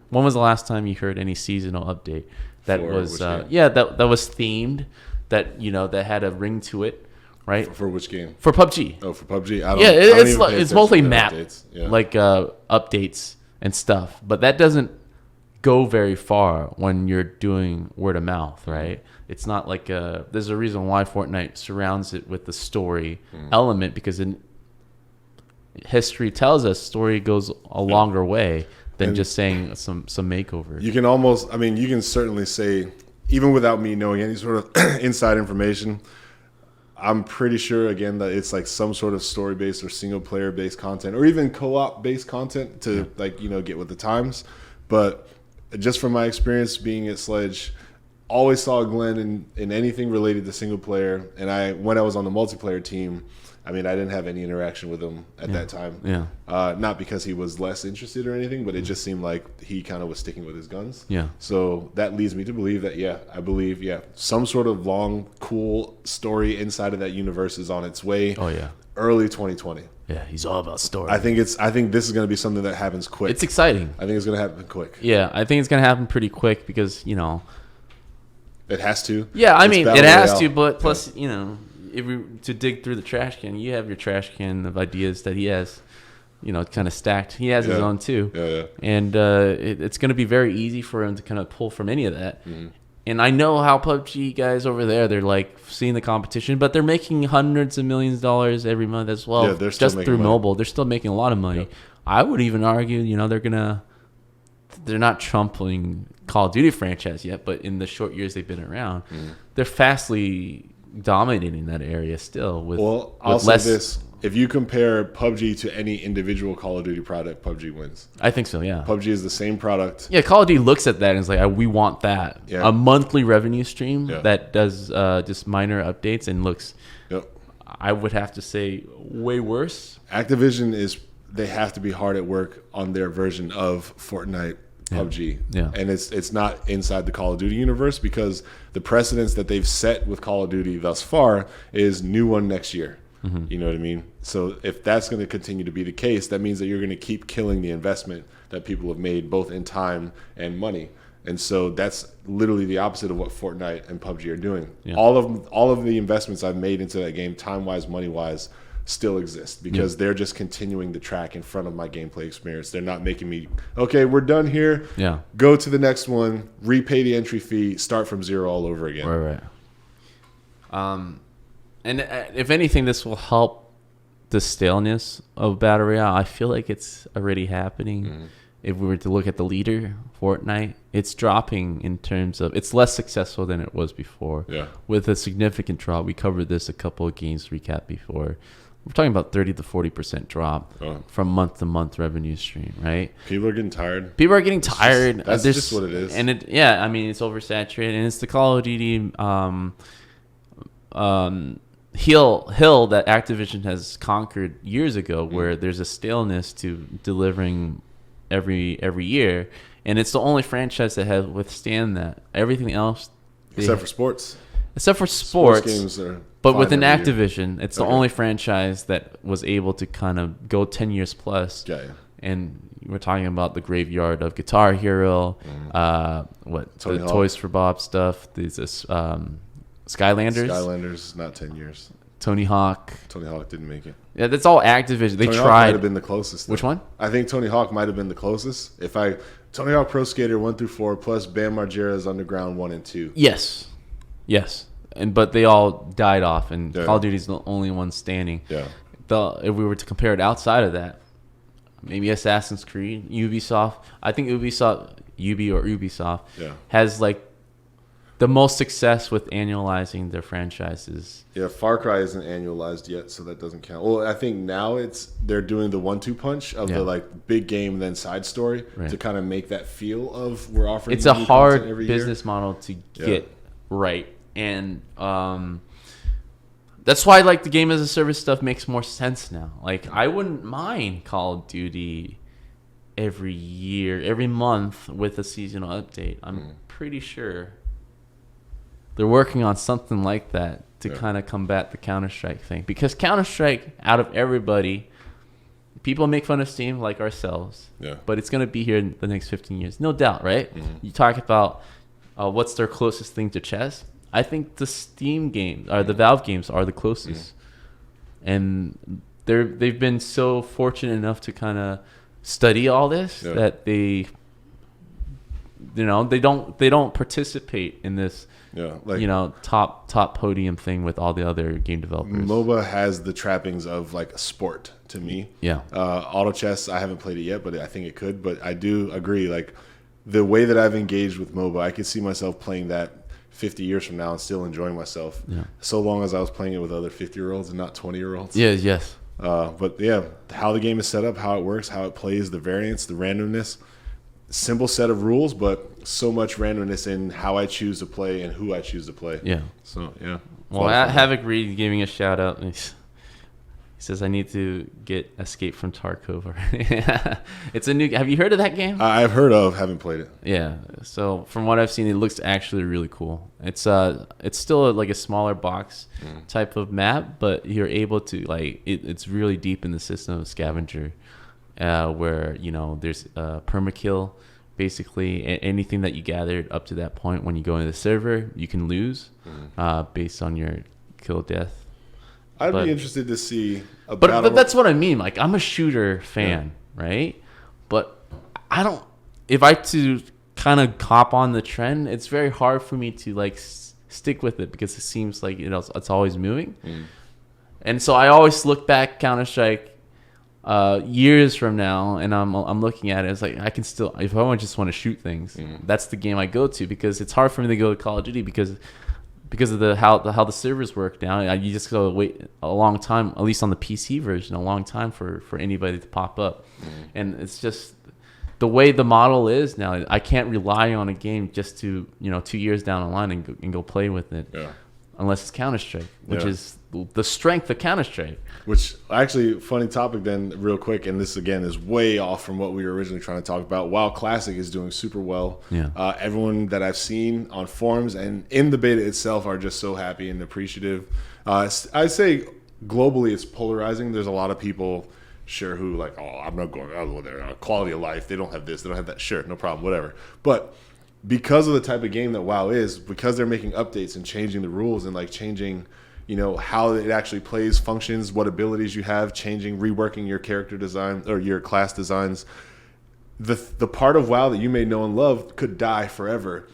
When was the last time you heard any seasonal update that was that was themed, that had a ring to it? Right. For which game? For PUBG. Oh, for PUBG. It's mostly map updates and stuff, but that doesn't go very far when you're doing word of mouth, right? It's not like there's a reason why Fortnite surrounds it with the story element, because history tells us story goes a longer way than just saying some makeover. You can almost, you can certainly say, even without me knowing any sort of inside information, I'm pretty sure, again, that it's like some sort of story-based or single-player-based content, or even co-op-based content to get with the times. But just from my experience being at Sledge, always saw Glenn in anything related to single-player. And when I was on the multiplayer team, I didn't have any interaction with him at that time. Not because he was less interested or anything, but it just seemed like he kind of was sticking with his guns. So that leads me to believe that, some sort of long, cool story inside of that universe is on its way. Early 2020. Yeah, he's all about story. I think this is going to be something that happens quick. It's exciting. I think it's going to happen quick. Yeah, I think it's going to happen pretty quick because, it has to. Yeah, it has to, but plus, to dig through the trash can, you have your trash can of ideas that he has, kind of stacked. He has his own too. And it's going to be very easy for him to kind of pull from any of that. And I know how PUBG guys over there, they're like seeing the competition, but they're making hundreds of millions of dollars every month as well. They're still just through mobile. They're still making a lot of money. I would even argue, they're not trumping Call of Duty franchise yet, but in the short years they've been around, they're fastly dominating that area still. I'll say this: if you compare PUBG to any individual Call of Duty product, PUBG wins. I think so. Yeah, PUBG is the same product. Yeah, Call of Duty looks at that and is like, we want that. A monthly revenue stream that does just minor updates and looks. I would have to say way worse. Activision they have to be hard at work on their version of Fortnite. PUBG, and it's not inside the Call of Duty universe, because the precedence that they've set with Call of Duty thus far is new one next year. You know what I mean? So if that's going to continue to be the case, that means that you're going to keep killing the investment that people have made, both in time and money. And so that's literally the opposite of what Fortnite and PUBG are doing. Yeah. All of the investments I've made into that game, time-wise, money-wise, still exist because they're just continuing the track in front of my gameplay experience. They're not making me, okay, we're done here. Yeah. Go to the next one, repay the entry fee, start from zero all over again. Right. And if anything, this will help the staleness of Battle Royale. I feel like it's already happening. Mm-hmm. If we were to look at the leader, Fortnite, it's dropping in terms of, it's less successful than it was before. Yeah. With a significant drop. We covered this a couple of games recap before. We're talking about 30 to 40% drop from month to month revenue stream, right? People are getting tired. People are getting tired. That's just what it is. And it's oversaturated. And it's the Call of Duty hill that Activision has conquered years ago, where there's a staleness to delivering every year, and it's the only franchise that has withstand that. Everything else, except for sports games are. But within Activision, it's the only franchise that was able to kind of go 10 years plus. Yeah. And we're talking about the graveyard of Guitar Hero, Toys for Bob stuff. These Skylanders. Skylanders, not 10 years. Tony Hawk didn't make it. Yeah, that's all Activision. They Tony tried. Hawk might have been the closest. Which one? I think Tony Hawk might have been the closest. Tony Hawk Pro Skater 1 through 4 plus Bam Margera's Underground 1 and 2. Yes. But they all died off, and Call of Duty's the only one standing. Yeah. If we were to compare it outside of that, maybe Assassin's Creed, Ubisoft. I think Ubisoft has like the most success with annualizing their franchises. Yeah, Far Cry isn't annualized yet, so that doesn't count. Well, I think now they're doing the 1-2 punch of the like big game then side story to kind of make that feel of we're offering. It's a hard business model to get right, and that's why like the game as a service stuff makes more sense now. Like I wouldn't mind Call of Duty every month with a seasonal update. I'm pretty sure they're working on something like that to kind of combat the Counter-Strike thing. Because Counter-Strike, out of everybody, people make fun of Steam like ourselves. Yeah. But it's going to be here in the next 15 years. No doubt, right? Mm-hmm. You talk about what's their closest thing to chess. I think the Steam games, or the Valve games, are the closest. And they've been so fortunate enough to kind of study all this that they don't participate in this top podium thing with all the other game developers. MOBA has the trappings of like a sport to me. Yeah. Auto chess, I haven't played it yet, but I think it could. But I do agree, like the way that I've engaged with MOBA, I could see myself playing that 50 years from now and still enjoying myself. Yeah. So long as I was playing it with other 50-year-olds and not 20-year-olds. Yes. But yeah, how the game is set up, how it works, how it plays, the variance, the randomness. Simple set of rules, but so much randomness in how I choose to play and who I choose to play. Yeah. So, yeah. Well, Havoc Reed giving a shout out. He says, I need to get Escape from Tarkov. It's a new. Have you heard of that game? I've heard of, haven't played it. Yeah. So from what I've seen, it looks actually really cool. It's still like a smaller box type of map, but you're able to like it's really deep in the system of scavenger. Where there's permakill, basically anything that you gathered up to that point when you go into the server you can lose based on your kill death. I'd be interested to see but that's what I mean. Like I'm a shooter fan, right? But I don't. If I to kind of hop on the trend, it's very hard for me to like stick with it because it seems like it's always moving, and so I always look back Counter-Strike. Years from now, and I'm looking at it. It's like I can still, if I just want to shoot things, that's the game I go to because it's hard for me to go to Call of Duty because of how the servers work now. You just go wait a long time, at least on the PC version, a long time for anybody to pop up, and it's just the way the model is now. I can't rely on a game just to 2 years down the line and go play with it. Yeah. Unless it's Counter-Strike, which is the strength of Counter-Strike. Which, actually, funny topic then, real quick, and this, again, is way off from what we were originally trying to talk about. WoW Classic is doing super well. Yeah. Everyone that I've seen on forums and in the beta itself are just so happy and appreciative. I'd say, globally, it's polarizing. There's a lot of people, sure, who like, I'm not going there. Quality of life, they don't have this, they don't have that. Sure, no problem, whatever. But because of the type of game that WoW is, because they're making updates and changing the rules and like changing, how it actually plays, functions, what abilities you have, reworking your character design or your class designs. The part of WoW that you may know and love could die forever,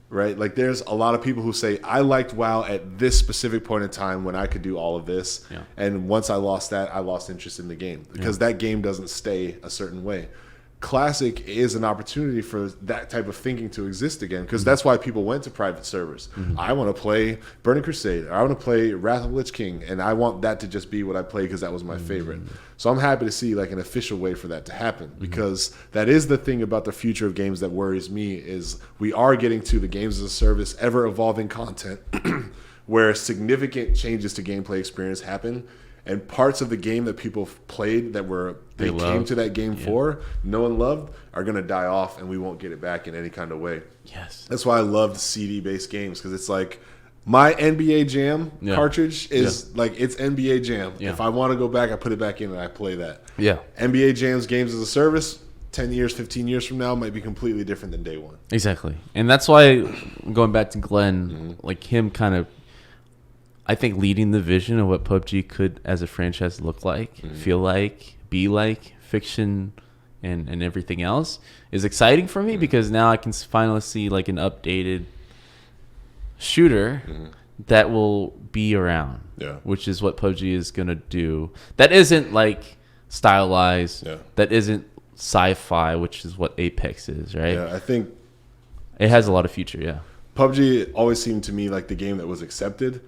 right? Like there's a lot of people who say, I liked WoW at this specific point in time when I could do all of this. Yeah. And once I lost that, I lost interest in the game because that game doesn't stay a certain way. Classic is an opportunity for that type of thinking to exist again, because that's why people went to private servers. I want to play Burning Crusade, or I want to play Wrath of Lich King, and I want that to just be what I play because that was my favorite. So I'm happy to see like an official way for that to happen, because that is the thing about the future of games that worries me, is we are getting to the games as a service, ever evolving content where significant changes to gameplay experience happen. And parts of the game that people played that they came to that game for, no one loved, are going to die off, and we won't get it back in any kind of way. Yes. That's why I loved CD-based games, because it's like my NBA Jam cartridge is like it's NBA Jam. Yeah. If I want to go back, I put it back in and I play that. Yeah. NBA Jam's games as a service, 10 years, 15 years from now, might be completely different than day one. Exactly. And that's why, going back to Glenn, like him kind of, I think, leading the vision of what PUBG could as a franchise look like, feel like, be like, fiction and everything else is exciting for me, because now I can finally see like an updated shooter that will be around, which is what PUBG is going to do. That isn't like stylized, that isn't sci-fi, which is what Apex is, right? Yeah, I think it has a lot of future, PUBG always seemed to me like the game that was accepted,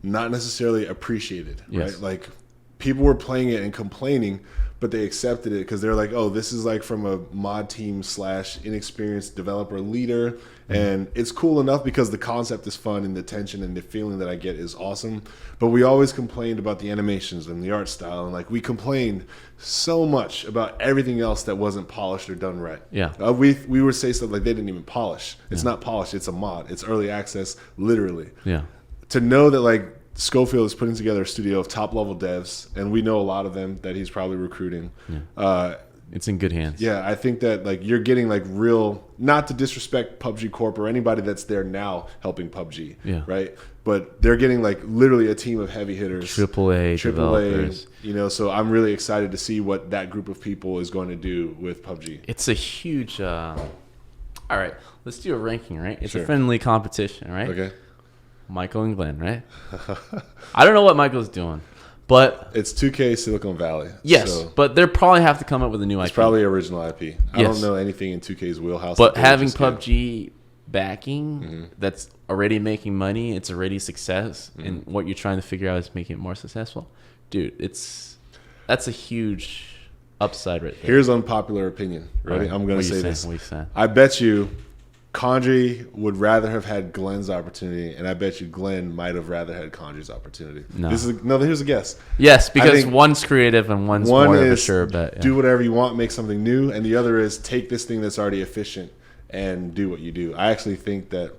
not necessarily appreciated, right? Like people were playing it and complaining, but they accepted it because they're like, oh, this is like from a mod team / inexperienced developer leader. And it's cool enough because the concept is fun and the tension and the feeling that I get is awesome. But we always complained about the animations and the art style. And like we complained so much about everything else that wasn't polished or done right. Yeah. We would say stuff like they didn't even polish. It's not polished. It's a mod. It's early access, literally. Yeah. To know that like Scholfield is putting together a studio of top level devs, and we know a lot of them that he's probably recruiting. It's in good hands. Yeah, I think that like you're getting like real, not to disrespect PUBG Corp or anybody that's there now helping PUBG, right? But they're getting like literally a team of heavy hitters, AAA developers. So I'm really excited to see what that group of people is going to do with PUBG. It's a huge. All right, let's do a ranking, right? It's a friendly competition, right? Okay. Michael and Glenn, right? I don't know what Michael's doing, but it's 2K Silicon Valley. Yes, but they probably have to come up with a new IP. It's probably original IP. I don't know anything in 2K's wheelhouse. But having PUBG backing that's already making money, it's already a success, and what you're trying to figure out is making it more successful. Dude, that's a huge upside right there. Here's unpopular opinion. Ready? I'm going to say this. I bet you Condrey would rather have had Glenn's opportunity, and I bet you Glenn might have rather had Condrey's opportunity. Here's a guess. Yes, because one's creative and one's more of a sure bet. Yeah. Do whatever you want, make something new, and the other is take this thing that's already efficient and do what you do. I actually think that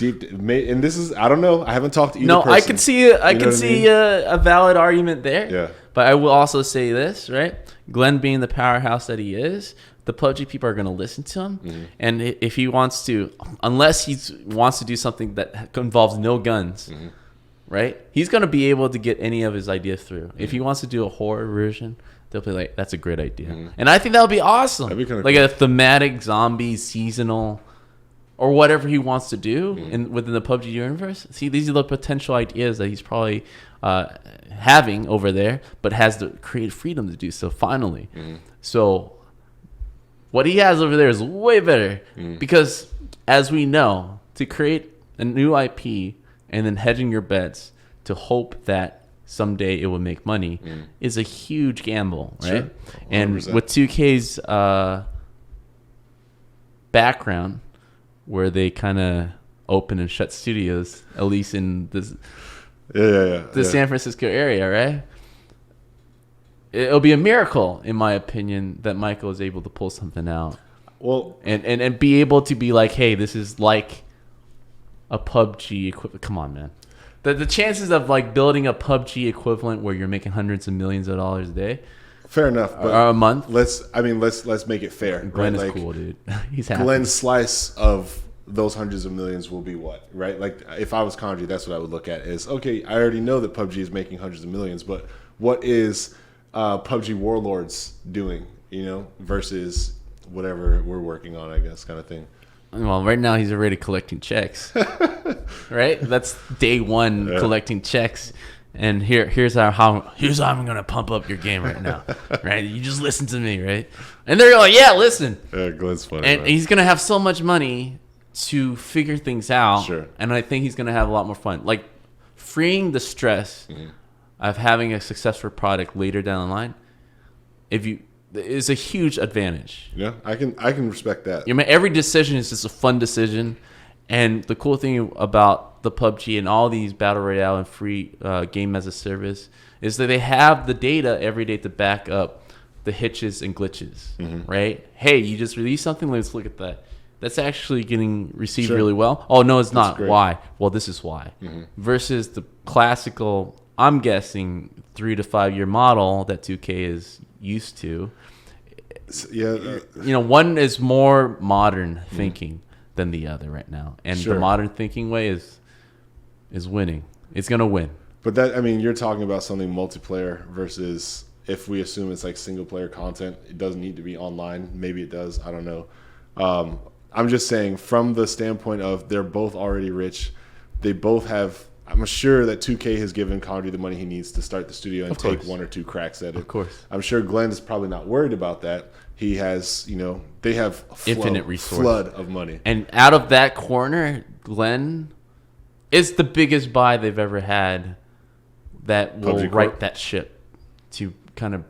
and this is, I don't know, I haven't talked to either person. I can see a valid argument there. Yeah. But I will also say this, right? Glenn being the powerhouse that he is, the PUBG people are going to listen to him. And if he wants to, unless he wants to do something that involves no guns, right? He's going to be able to get any of his ideas through. If he wants to do a horror version, they'll be like, that's a great idea. And I think that'll be awesome. That'd be kind of like cool. A thematic zombie seasonal or whatever he wants to do within the PUBG universe. See, these are the potential ideas that he's probably having over there, but has the creative freedom to do so finally. So what he has over there is way better because, as we know, to create a new IP and then hedging your bets to hope that someday it will make money is a huge gamble, right? Sure. And with 2K's background, where they kind of open and shut studios, at least in this San Francisco area, right? It'll be a miracle, in my opinion, that Michael is able to pull something out. Well, and be able to be like, hey, this is like a PUBG equivalent. Come on, man. The chances of like building a PUBG equivalent where you're making hundreds of millions of dollars a day, Fair enough, but a month. Let's make it fair. Glen right? is cool, dude. He's happy. Glen's slice of those hundreds of millions will be what, right? Like if I was Condrey, that's what I would look at is, okay, I already know that PUBG is making hundreds of millions, but what is PUBG Warlords doing, versus whatever we're working on, I guess, kind of thing. Well, right now he's already collecting checks, right? That's day one, collecting checks. And here's how I'm gonna pump up your game right now, right? You just listen to me, right? And they're like, yeah, listen. Yeah, Glen's funny. And he's gonna have so much money to figure things out, sure. And I think he's gonna have a lot more fun, like freeing the stress of having a successful product later down the line. Is a huge advantage. Yeah, I can respect that. Every decision is just a fun decision, and the cool thing about the PUBG and all these battle royale and free game as a service is that they have the data every day to back up the hitches and glitches, right? Hey, you just released something. Let's look at that. That's actually getting received really well. Oh, no, it's not. Great. Why? Well, this is why. Versus the classical, I'm guessing, 3 to 5 year model that 2K is used to. Yeah, one is more modern thinking than the other right now. And sure. the modern thinking way is winning. It's going to win. But you're talking about something multiplayer versus if we assume it's like single player content, it doesn't need to be online. Maybe it does. I don't know. I'm just saying from the standpoint of they're both already rich. They both have, I'm sure that 2K has given Condrey the money he needs to start the studio and take 1 or 2 cracks at it. Of course. I'm sure Glen is probably not worried about that. He has, they have infinite resource, flood of money. And out of that corner, Glen is the biggest buy they've ever had that will PUBG right Corp? that ship to kind of,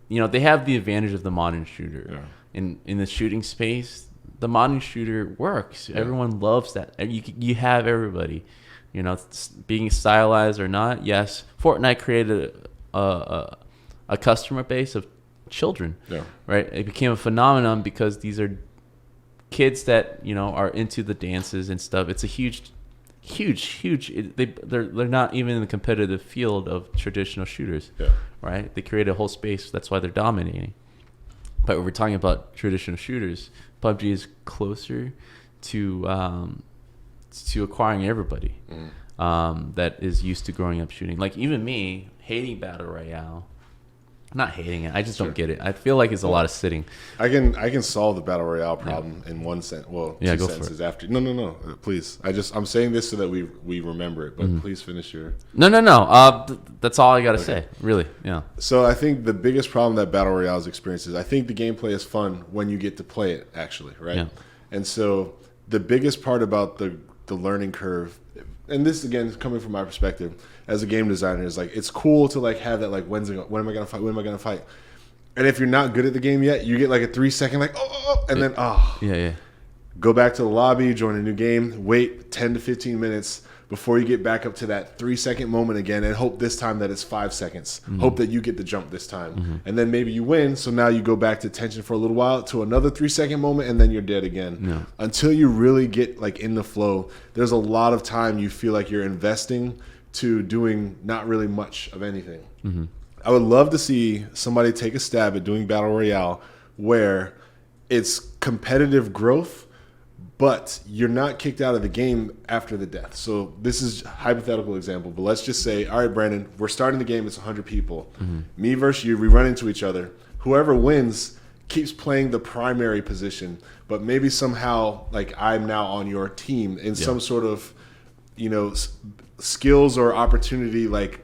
they have the advantage of the modern shooter. Yeah. In the shooting space, the modern shooter works. Yeah. Everyone loves that. You have everybody. Being stylized or not, yes. Fortnite created a customer base of children, right? It became a phenomenon because these are kids that are into the dances and stuff. It's a huge. They're not even in the competitive field of traditional shooters, right? They create a whole space. That's why they're dominating. But when we're talking about traditional shooters, PUBG is closer to acquiring everybody that is used to growing up shooting. Like even me, hating battle royale. Not hating it. I just don't get it. I feel like it's a lot of sitting. I can solve the battle royale problem in one sentence. Well, two sentences after. No. Please. I'm saying this so that we remember it. But please finish your. No. That's all I gotta say. Really. Yeah. So I think the biggest problem that battle royales experiences. I think the gameplay is fun when you get to play it. Actually, right? Yeah. And so the biggest part about the learning curve. And this again is coming from my perspective as a game designer is like it's cool to like have that like when am I gonna fight, and if you're not good at the game yet, you get like a 3-second like and then go back to the lobby, join a new game, wait 10 to 15 minutes before you get back up to that 3-second moment again, and hope this time that it's 5 seconds. Hope that you get the jump this time, and then maybe you win. So now you go back to tension for a little while to another 3-second moment, and then you're dead again. Until you really get like in the flow, there's a lot of time you feel like you're investing to doing not really much of anything. I would love to see somebody take a stab at doing battle royale where it's competitive growth, but you're not kicked out of the game after the death. So this is a hypothetical example, but let's just say, all right, Brandon, we're starting the game. It's 100 people. Me versus you. We run into each other. Whoever wins keeps playing the primary position, but maybe somehow like I'm now on your team in some sort of, skills or opportunity like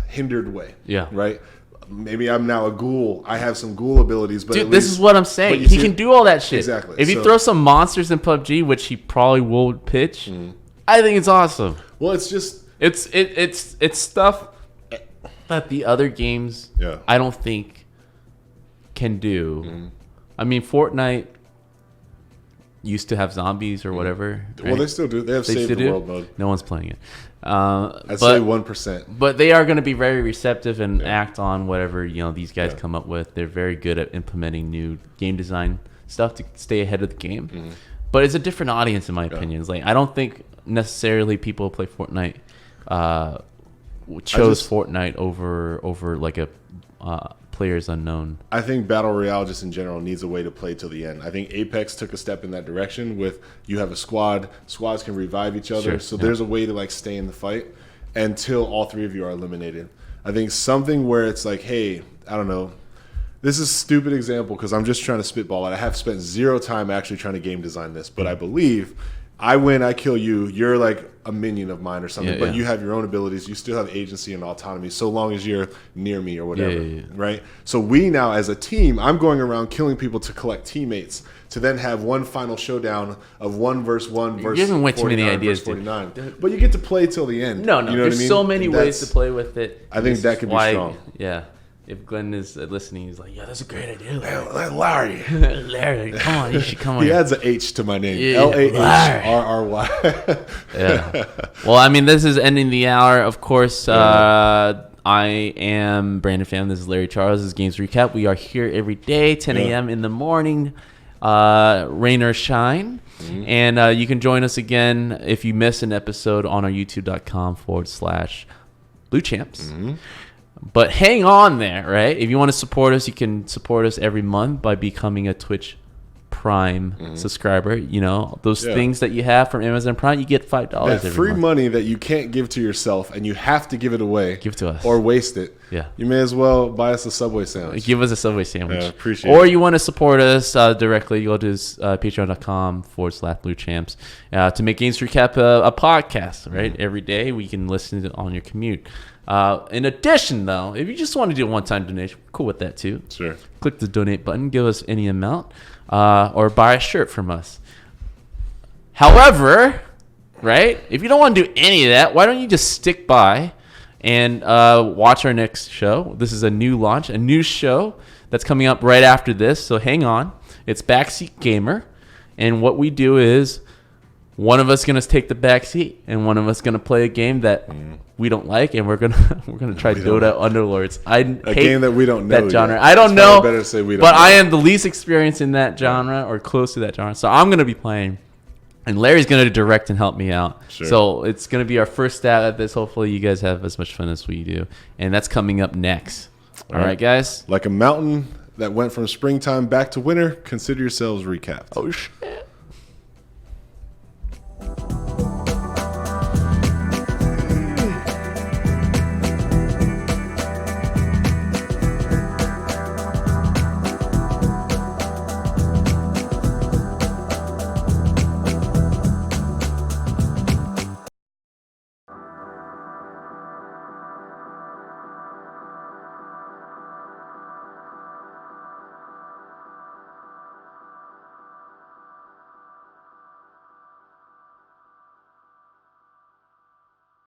hindered way. Yeah. Right. Maybe I'm now a ghoul. I have some ghoul abilities, but dude, this is what I'm saying. He can do all that shit. Exactly. If you throw some monsters in PUBG, which he probably will pitch, I think it's awesome. Well, it's just it's stuff that the other games I don't think can do. I mean, Fortnite used to have zombies or whatever. Right? Well, they still do. They have Save the World mode. No one's playing it. I'd say 1%. But they are going to be very receptive and act on whatever these guys come up with. They're very good at implementing new game design stuff to stay ahead of the game. But it's a different audience, in my opinion. It's like I don't think necessarily people who play Fortnite chose Fortnite over like a players unknown. I think Battle Royale just in general needs a way to play till the end. I think Apex took a step in that direction with you have a squad. Squads can revive each other. Sure, So there's a way to like stay in the fight until all three of you are eliminated. I think something where it's like, hey, I don't know. This is a stupid example because I'm just trying to spitball it. I have spent zero time actually trying to game design this, but I believe I win, I kill you, you're like a minion of mine or something, but you have your own abilities. You still have agency and autonomy so long as you're near me or whatever, right? So we now as a team, I'm going around killing people to collect teammates to then have one final showdown of 1 versus 1 versus You're giving way too many ideas, 49. But you get to play till the end. No, you know there's what I mean? so many ways to play with it. I think that could be strong. Yeah. If Glenn is listening, he's like, yeah, that's a great idea, Larry. Larry, come on, you should come on. He adds an H to my name. Yeah, LAHRRY. Yeah. Well, I mean, this is ending the hour. Of course, I am Brandon Pham. This is Larry Charles. This is Games Recap. We are here every day, 10 a.m. in the morning, rain or shine. Mm-hmm. And you can join us again if you miss an episode on our youtube.com/Blue Champs. Mm-hmm. But hang on there, right? If you want to support us, you can support us every month by becoming a Twitch Prime subscriber. You know, those things that you have from Amazon Prime, you get $5 that every free month. money that you can't give to yourself and you have to give it away. Give it to us. Or waste it. Yeah. You may as well buy us a Subway sandwich. Give us a Subway sandwich. Yeah, appreciate or it. you want to support us directly, you go to patreon.com/Blue Champs to make Games Recap a podcast, right? Every day we can listen to it on your commute. In addition, though, if you just want to do a one-time donation, we're cool with that too. Sure. Click the donate button, give us any amount, or buy a shirt from us. However, right, if you don't want to do any of that, why don't you just stick by and watch our next show? This is a new launch, a new show that's coming up right after this, so hang on. It's Backseat Gamer, and what we do is one of us is going to take the back seat, and one of us is going to play a game that we don't like, and we're gonna try Dota Underlords. I hate game that we don't know that genre. yet. I don't know, better to say we don't but know. I am the least experienced in that genre or close to that genre, so I'm gonna be playing, and Larry's gonna direct and help me out. Sure. So it's gonna be our first stab at this. Hopefully, you guys have as much fun as we do, and that's coming up next. All right, guys. Like a mountain that went from springtime back to winter, consider yourselves recapped. Oh shit.